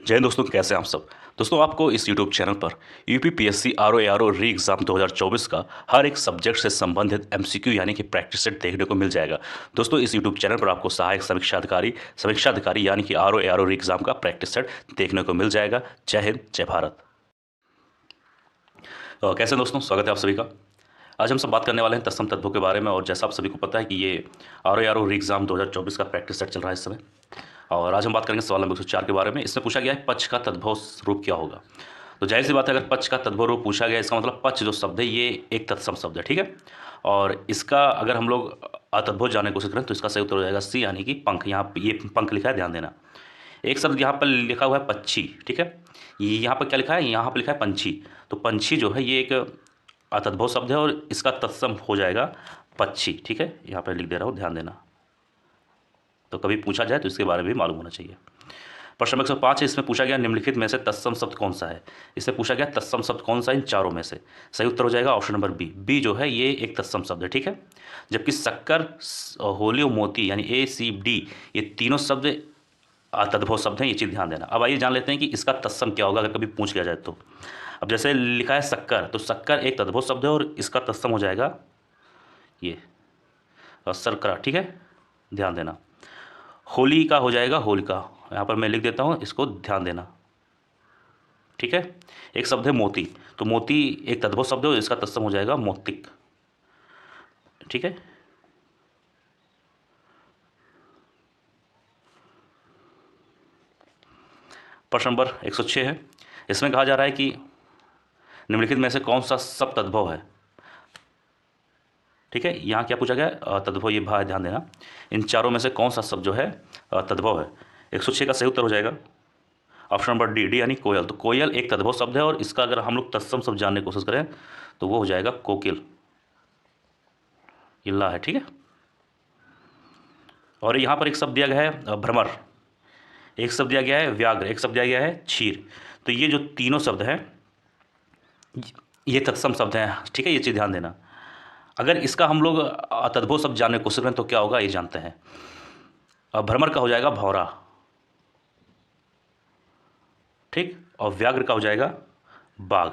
जय हिंद दोस्तों, कैसे हैं आप सब। दोस्तों, आपको इस YouTube चैनल पर यूपीपीएससी आरओ री एग्ज़ाम 2024 का हर एक सब्जेक्ट से संबंधित एमसीक्यू यानी कि प्रैक्टिस सेट देखने को मिल जाएगा। दोस्तों, इस YouTube चैनल पर आपको सहायक समीक्षा अधिकारी यानी कि आरओ री एग्ज़ाम का प्रैक्टिस सेट देखने को मिल जाएगा। जय हिंद, जय भारत। कैसे हैं दोस्तों, स्वागत है आप सभी का। आज हम सब बात करने वाले हैं तत्सम तत्वों के बारे में। और जैसा आप सभी को पता है कि ये आरओ री एग्ज़ाम 2024 का प्रैक्टिस सेट चल रहा है इस समय। और आज हम बात करेंगे सवाल नंबर 104 के बारे में। इसमें पूछा गया है पक्ष का तद्भव रूप क्या होगा। तो जाहिर सी बात है, अगर पक्ष का तद्भव रूप पूछा गया, इसका मतलब पक्ष जो शब्द है ये एक तत्सम शब्द है, ठीक है। और इसका अगर हम लोग अतद्भव जानने की कोशिश करें तो इसका सही उत्तर हो जाएगा सी, यानी कि पंख। यहाँ पे ये पंख लिखा है, ध्यान देना। एक शब्द यहाँ पर लिखा हुआ है पक्षी, ठीक है। यहाँ पर क्या लिखा है, यहाँ पर लिखा है पंछी। तो पंछी जो है ये एक अतद्भव शब्द है और इसका तत्सम हो जाएगा पक्षी, ठीक है। यहाँ पर लिख दे रहा हूँ, ध्यान देना। तो कभी पूछा जाए तो इसके बारे में भी मालूम होना चाहिए। प्रश्न नंबर 105 है, इसमें पूछा गया निम्नलिखित में से तत्सम शब्द कौन सा है। इसमें पूछा गया तत्सम शब्द कौन सा इन चारों में से। सही उत्तर हो जाएगा ऑप्शन नंबर बी। बी जो है ये एक तत्सम शब्द है, ठीक है। जबकि शक्कर, होली और मोती यानी ए सी डी, ये तीनों शब्द तद्भव शब्द हैं। ये चीज़ ध्यान देना। अब आइए जान लेते हैं कि इसका तत्सम क्या होगा अगर कभी पूछ लिया जाए तो। अब जैसे लिखा है शक्कर, तो शक्कर एक तद्भव शब्द है और इसका तत्सम हो जाएगा ये शर्करा, ठीक है, ध्यान देना। होली का हो जाएगा होलिका। यहाँ पर मैं लिख देता हूँ, इसको ध्यान देना, ठीक है। एक शब्द है मोती, तो मोती एक तद्भव शब्द है और इसका तत्सम हो जाएगा मोतिक, ठीक है। प्रश्न नंबर 106 है, इसमें कहा जा रहा है कि निम्नलिखित में से कौन सा सब तद्भव है, ठीक है। यहाँ क्या पूछा गया है, तद्भव, ये भा है, ध्यान देना। इन चारों में से कौन सा शब्द जो है तद्भव है। 106 का सही उत्तर हो जाएगा ऑप्शन नंबर डी, डी यानी कोयल। तो कोयल एक तद्भव शब्द है और इसका अगर हम लोग तत्सम शब्द जानने की कोशिश करें तो वो हो जाएगा कोकिल, इल्ला है, ठीक है। और यहाँ पर एक शब्द दिया गया है भ्रमर, एक शब्द दिया गया है व्याघ्र, एक शब्द दिया गया है क्षीर। तो ये जो तीनों शब्द हैं ये तत्सम शब्द हैं, ठीक है। ये चीज़ ध्यान देना। अगर इसका हम लोग तद्भव शब्द जानने की कोशिश करें तो क्या होगा ये जानते हैं। भ्रमर का हो जाएगा भौरा, ठीक। और व्याघ्र का हो जाएगा बाघ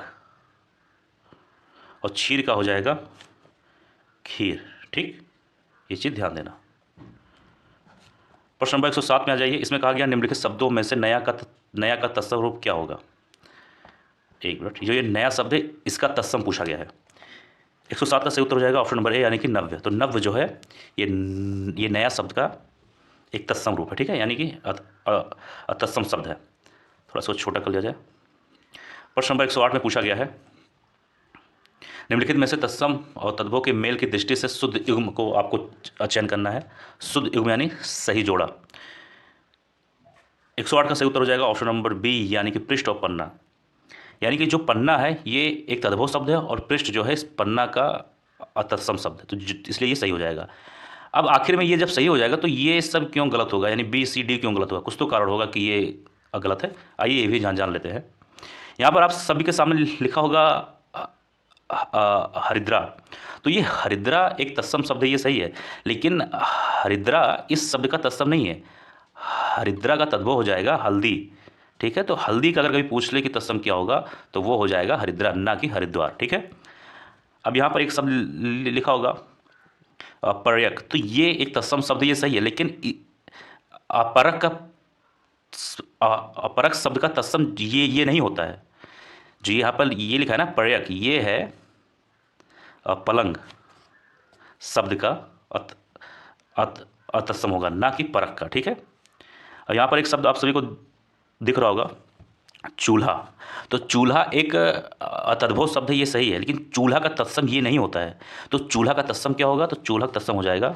और क्षीर का हो जाएगा खीर, ठीक। ये चीज़ ध्यान देना। प्रश्न नंबर 107 में आ जाइए। इसमें कहा गया निम्नलिखित शब्दों में से नया का तत्सम रूप क्या होगा। एक मिनट, जो ये नया शब्द है इसका तत्सम पूछा गया है। 107 का सही उत्तर हो जाएगा ऑप्शन नंबर ए, यानी कि नव्य। तो नव्य जो है ये नया शब्द का एक तत्सम रूप है, ठीक है, यानी कि तत्सम शब्द है। थोड़ा सा छोटा कर लिया जाए। प्रश्न नंबर 108 में पूछा गया है निम्नलिखित में से तत्सम और तद्भव के मेल की दृष्टि से शुद्ध युग्म को आपको चयन करना है। शुद्ध युग्म यानी सही जोड़ा। 108 का सही उत्तर हो जाएगा ऑप्शन नंबर बी, यानी कि पृष्ठ और पन्ना। यानी कि जो पन्ना है ये एक तद्भव शब्द है और पृष्ठ जो है इस पन्ना का तत्सम शब्द है, तो इसलिए ये सही हो जाएगा। अब आखिर में ये जब सही हो जाएगा तो ये सब क्यों गलत होगा, यानी बी सी डी क्यों गलत होगा। कुछ तो कारण होगा कि ये गलत है। आइए ये भी जान लेते हैं। यहाँ पर आप सभी के सामने लिखा होगा हरिद्रा। तो ये हरिद्रा एक तत्सम शब्द है, ये सही है, लेकिन हरिद्रा इस शब्द का तत्सम नहीं है। हरिद्रा का तद्भव हो जाएगा हल्दी, ठीक है। तो हल्दी का अगर कभी पूछ ले कि तत्सम क्या होगा तो वो हो जाएगा हरिद्रा, ना कि हरिद्वार, ठीक है। अब यहाँ पर एक शब्द लिखा होगा पर्यक। तो ये एक तत्सम शब्द, ये सही है, लेकिन अपरक का अपरक शब्द का तत्सम ये नहीं होता है। जो यहाँ पर ये लिखा है ना पर्यक, ये है पलंग शब्द का तत्सम होगा, ना कि परक का, ठीक है। और यहाँ पर एक शब्द आप सभी को दिख रहा होगा चूल्हा। तो चूल्हा एक तद्भव शब्द है, ये सही है, लेकिन चूल्हा का तत्सम ये नहीं होता है। तो चूल्हा का तत्सम क्या होगा, तो चूल्हा का तत्सम हो जाएगा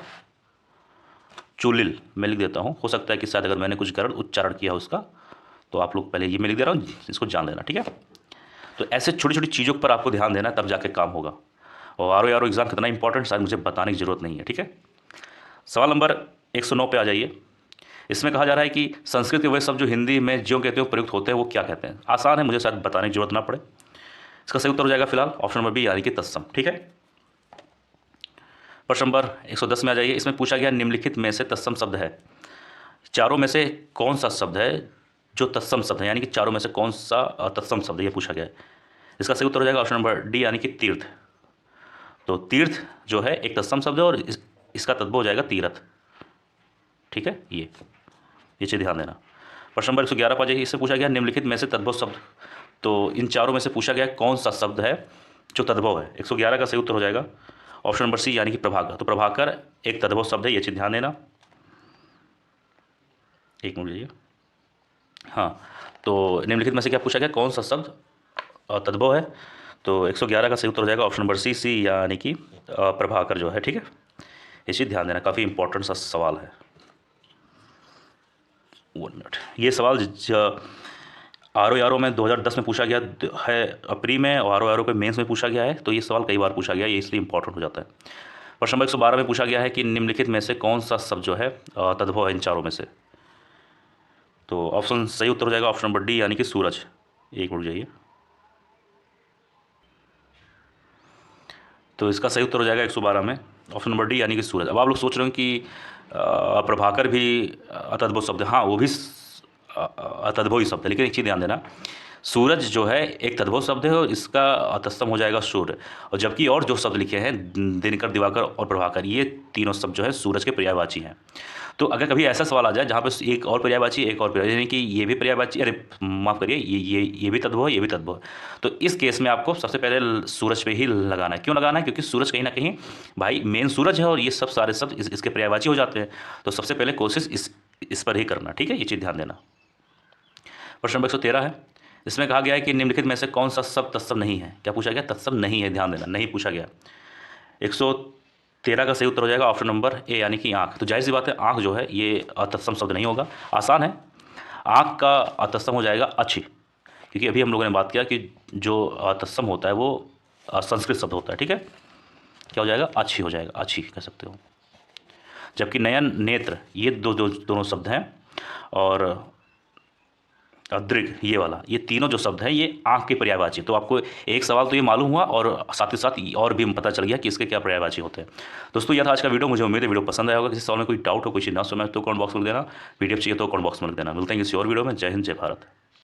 चुलिल। मैं लिख देता हूँ, हो सकता है कि शायद अगर मैंने कुछ गलत उच्चारण किया हो उसका, तो आप लोग पहले ये मैं लिख दे रहा हूँ, इसको जान लेना, ठीक है। तो ऐसे छोटी छोटी चीज़ों पर आपको ध्यान देना, तब जाके काम होगा। और आरओ एग्ज़ाम कितना इंपॉर्टेंट शायद मुझे बताने की ज़रूरत नहीं है, ठीक है। सवाल नंबर 109 पे आ जाइए। इसमें कहा जा रहा है कि संस्कृत के वे शब्द जो हिंदी में ज्यों कहते हो प्रयुक्त होते हैं वो क्या कहते हैं। आसान है, मुझे शायद बताने की जरूरत ना पड़े। इसका सही उत्तर हो जाएगा फिलहाल ऑप्शन नंबर बी, यानी कि तत्सम, ठीक है। प्रश्न नंबर 110 में आ जाइए। इसमें पूछा गया निम्नलिखित में से तत्सम शब्द है, चारों में से कौन सा शब्द है जो तत्सम शब्द है, यानी कि चारों में से कौन सा तत्सम शब्द है, ये पूछा गया है। इसका सही उत्तर हो जाएगा ऑप्शन नंबर डी, यानी कि तीर्थ। तो तीर्थ जो है एक तत्सम शब्द है और इसका तद्भव हो जाएगा तीरथ। ठीक है, ये चीज़ ध्यान देना। प्रश्न नंबर 111 पर जाइए, इससे पूछा गया निम्नलिखित में से तद्भव शब्द, तो इन चारों में से पूछा गया कौन सा शब्द है जो तद्भव है। 111 का सही उत्तर हो जाएगा ऑप्शन नंबर सी, यानी कि प्रभाकर। तो प्रभाकर एक तद्भव शब्द है, ये चीज़ ध्यान देना। एक मिनट लीजिए। हाँ, तो निम्नलिखित में से क्या पूछा गया, कौन सा शब्द तद्भव है। तो 111 का सही उत्तर हो जाएगा ऑप्शन नंबर सी, यानी कि प्रभाकर जो है। ठीक है, ये चीज़ ध्यान देना, काफ़ी इंपॉर्टेंट सा सवाल है। 1 मिनट। ये सवाल RORO में 2010 में पूछा गया है प्री में, और RORO पे मेंस में पूछा गया है। तो ये सवाल कई बार पूछा गया है, ये इसलिए इंपॉर्टेंट हो जाता है। प्रश्न नंबर 112 में पूछा गया है कि निम्नलिखित में से कौन सा शब्द जो है तद्भव है इन चारों में से। तो ऑप्शन सही उत्तर हो जाएगा ऑप्शन नंबर डी, यानी कि सूरज। एक मिनट जाइए। तो इसका सही उत्तर हो जाएगा 112 में ऑप्शन नंबर डी, यानी कि सूरज। अब आप लोग सोच रहे हो कि प्रभाकर भी तद्भव शब्द है। हाँ, वो भी तद्भव शब्द है, लेकिन एक चीज़ ध्यान देना, सूरज जो है एक तद्भव शब्द है और इसका तत्सम हो जाएगा सूर्य। और जबकि और जो शब्द लिखे हैं दिनकर, दिवाकर और प्रभाकर, ये तीनों शब्द जो है सूरज के पर्यायवाची हैं। तो अगर कभी ऐसा सवाल आ जाए जहाँ पे एक और पर्यायवाची, एक और पर्यायवाची, यानी कि ये भी पर्यायवाची, अरे माफ़ करिए, ये भी तद्भव है, ये भी तद्भव है, तो इस केस में आपको सबसे पहले सूरज पे ही लगाना है। क्यों लगाना है? क्योंकि सूरज कहीं ना कहीं भाई मेन सूरज है और ये सब सारे शब्द इसके पर्यायवाची हो जाते हैं। तो सबसे पहले कोशिश इस पर ही करना। ठीक है, ये चीज़ ध्यान देना। प्रश्न नंबर 113 है, इसमें कहा गया है कि निम्नलिखित में से कौन सा शब्द तत्सम नहीं है। क्या पूछा गया? तत्सम नहीं है, ध्यान देना, नहीं पूछा गया। 113 का सही उत्तर हो जाएगा ऑप्शन नंबर ए, यानी कि आँख। तो जाहिर सी बात है, आँख जो है ये तत्सम शब्द नहीं होगा, आसान है। आँख का तत्सम हो जाएगा अच्छी, क्योंकि अभी हम लोगों ने बात किया कि जो तत्सम होता है वो संस्कृत शब्द होता है। ठीक है, क्या हो जाएगा? अच्छी हो जाएगा, अच्छी कह सकते हो। जबकि नयन, नेत्र, ये दोनों शब्द हैं, और दृढ़, ये वाला, ये तीनों जो शब्द हैं ये आँख के पर्यायवाची। तो आपको एक सवाल तो ये मालूम हुआ और साथ ही साथ और भी पता चल गया कि इसके क्या पर्यायवाची होते हैं। दोस्तों, यह था आज का वीडियो। मुझे उम्मीद है वीडियो पसंद आया होगा। किसी सवाल में कोई डाउट हो, कोई चीज़ ना समझ तो कमेंट बॉक्स में लिख देना, PDF चाहिए तो कमेंट बॉक्स में लिख देना। मिलते हैं किसी और वीडियो में। जय हिंद, जय भारत।